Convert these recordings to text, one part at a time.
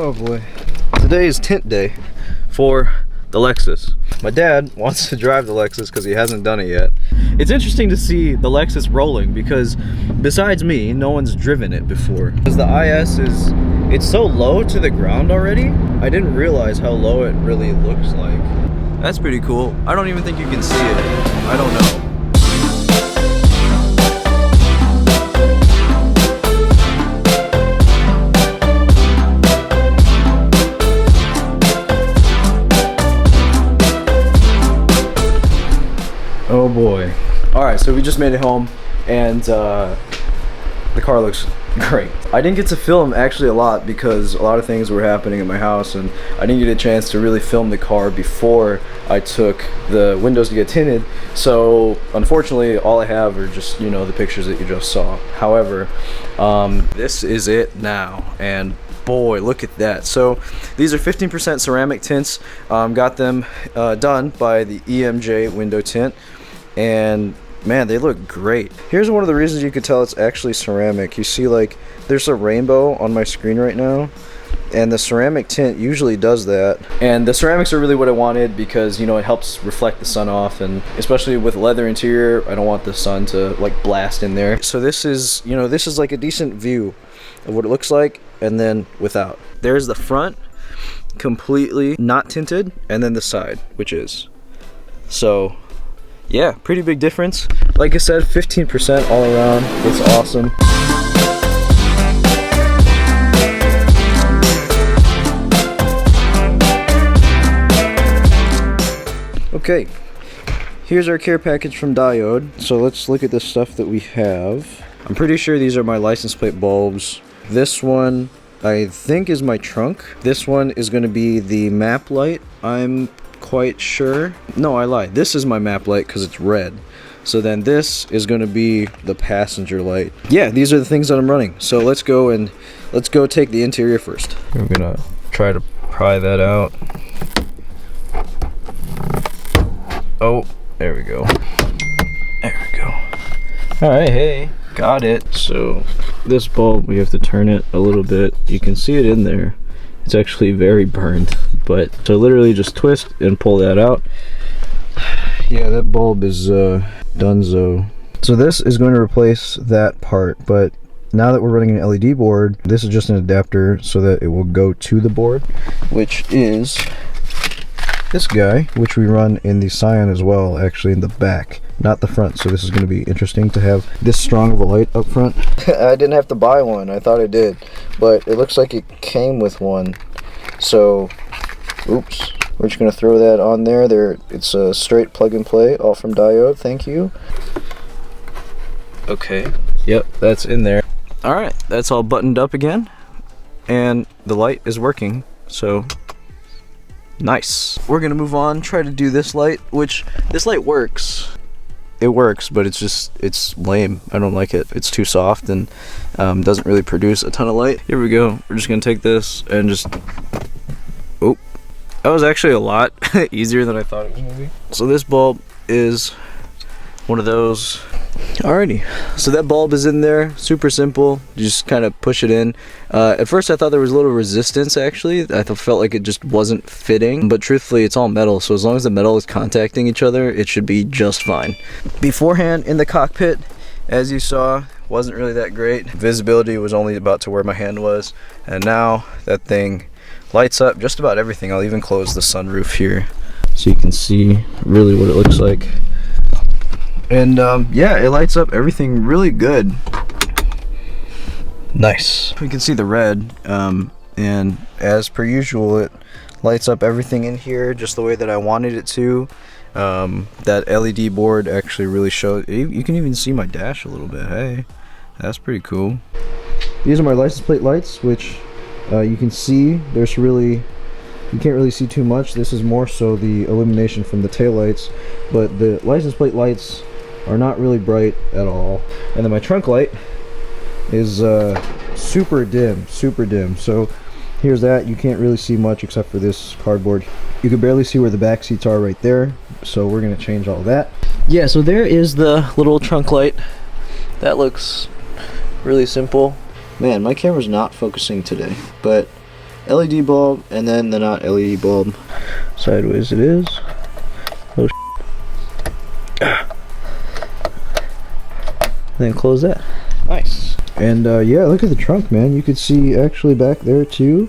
Oh boy. Today is tint day for the Lexus. My dad wants to drive the Lexus because he hasn't done it yet. It's interesting to see the Lexus rolling because besides me, no one's driven it before. Because the IS it's so low to the ground already. I didn't realize how low it really looks like. That's pretty cool. I don't even think you can see it. I don't know. Oh boy. Alright, so we just made it home and the car looks great. I didn't get to film actually a lot because a lot of things were happening in my house and I didn't get a chance to really film the car before I took the windows to get tinted. So unfortunately all I have are just, you know, the pictures that you just saw. However, this is it now, and boy, look at that. So these are 15% ceramic tints. Got them done by the EMJ window tint, and man, they look great. Here's one of the reasons you could tell it's actually ceramic. You see, like, there's a rainbow on my screen right now, and the ceramic tint usually does that. And the ceramics are really what I wanted because, you know, it helps reflect the sun off, and especially with leather interior, I don't want the sun to like blast in there. So this is, you know, this is like a decent view of what it looks like, and then without. There's the front, completely not tinted, and then the side, which is. So yeah, pretty big difference. Like I said, 15% all around. It's awesome. Okay, here's our care package from Diode. So let's look at the stuff that we have. I'm pretty sure these are my license plate bulbs. This one I think is my trunk. This one is going to be the map light, I'm quite sure. No, I lied. This is my map light because it's red. So then this is going to be the passenger light. Yeah, these are the things that I'm running. So let's go take the interior first. I'm gonna try to pry that out. Oh, there we go. There we go. All right, hey, got it. So this bulb, we have to turn it a little bit. You can see it in there. It's actually very burned, but so literally just twist and pull that out. Yeah, that bulb is donezo. So this is going to replace that part, but now that we're running an LED board, this is just an adapter so that it will go to the board, which is this guy, which we run in the Scion as well, actually in the back, not the front. So this is going to be interesting to have this strong of a light up front. I didn't have to buy one. I thought I did, but it looks like it came with one. So, oops. We're just going to throw that on there. It's a straight plug and play, all from Diode. Thank you. Okay. Yep, that's in there. All right, that's all buttoned up again, and the light is working. So nice. We're gonna move on, try to do this light, which this light works. It works, but it's lame. I don't like it. It's too soft and doesn't really produce a ton of light. Here we go. We're just gonna take this and just, oh, that was actually a lot easier than I thought it was gonna be. So this bulb is one of those. Alrighty, so that bulb is in there, super simple. You just kind of push it in. At first I thought there was a little resistance actually. I felt like it just wasn't fitting, but truthfully it's all metal, so as long as the metal is contacting each other, it should be just fine. Beforehand in the cockpit, as you saw, wasn't really that great. Visibility was only about to where my hand was, and now that thing lights up just about everything. I'll even close the sunroof here so you can see really what it looks like. And yeah, it lights up everything really good. Nice. We can see the red, and as per usual, it lights up everything in here just the way that I wanted it to. That LED board actually really showed. You can even see my dash a little bit. Hey, that's pretty cool. These are my license plate lights, which you can see there's really, you can't really see too much. This is more so the illumination from the taillights, but the license plate lights are not really bright at all. And then my trunk light is super dim. So here's that. You can't really see much except for this cardboard. You can barely see where the back seats are right there, so we're gonna change all that. Yeah, so there is the little trunk light. That looks really simple. Man, my camera's not focusing today, but LED bulb, and then the not LED bulb. Sideways it is. Oh, then close that. Nice. And yeah, look at the trunk, man. You could see actually back there too.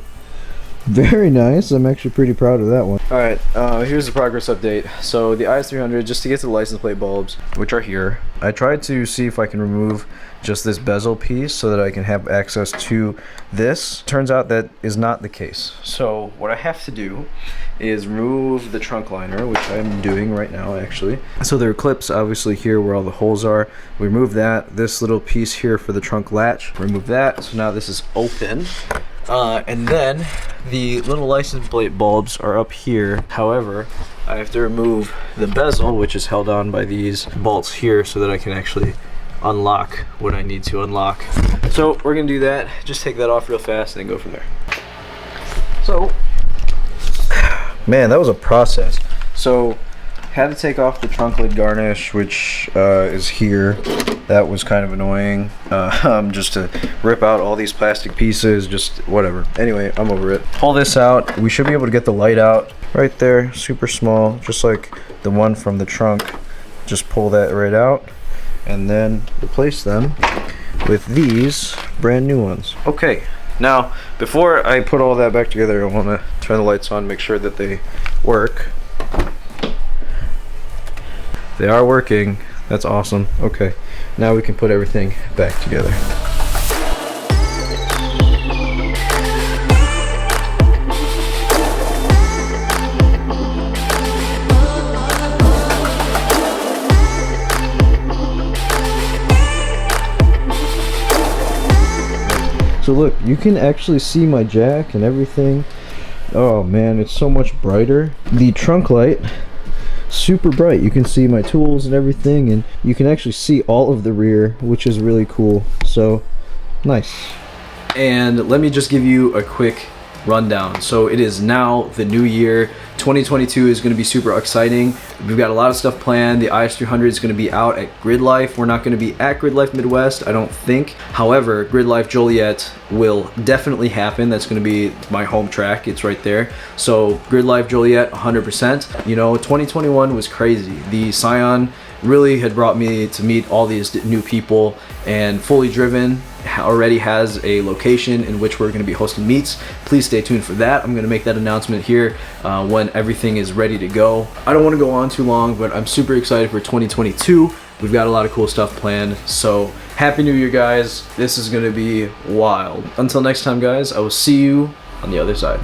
Very nice. I'm actually pretty proud of that one. Alright, here's the progress update. So the IS300, just to get to the license plate bulbs, which are here, I tried to see if I can remove just this bezel piece so that I can have access to this. Turns out that is not the case. So what I have to do is remove the trunk liner, which I'm doing right now actually. So there are clips obviously here where all the holes are. We remove that. This little piece here for the trunk latch, remove that. So now this is open. And then the little license plate bulbs are up here. However, I have to remove the bezel, which is held on by these bolts here, so that I can actually unlock what I need to unlock. So we're gonna do that. Just take that off real fast and then go from there. So, man, that was a process. So, had to take off the trunk lid garnish, which is here. That was kind of annoying, just to rip out all these plastic pieces, just whatever. Anyway, I'm over it. Pull this out. We should be able to get the light out right there, super small, just like the one from the trunk. Just pull that right out and then replace them with these brand new ones. Okay, now before I put all that back together, I want to turn the lights on, make sure that they work. They are working. That's awesome. Okay, now we can put everything back together. So look, you can actually see my jack and everything. Oh man, it's so much brighter. The trunk light, super bright. You can see my tools and everything, and you can actually see all of the rear, which is really cool. So nice. And let me just give you a quick rundown. So it is now the new year. 2022 is going to be super exciting. We've got a lot of stuff planned. The IS300 is going to be out at Grid Life. We're not going to be at Grid Life Midwest, I don't think. However, Grid Life Joliet will definitely happen. That's going to be my home track. It's right there. So Grid Life Joliet, 100%. You know, 2021 was crazy. The Scion really had brought me to meet all these new people, and Fully Driven already has a location in which we're going to be hosting meets. Please stay tuned for that. I'm going to make that announcement here when everything is ready to go. I don't want to go on too long, but I'm super excited for 2022. We've got a lot of cool stuff planned, so Happy New Year, guys. This is going to be wild. Until next time, guys, I will see you on the other side.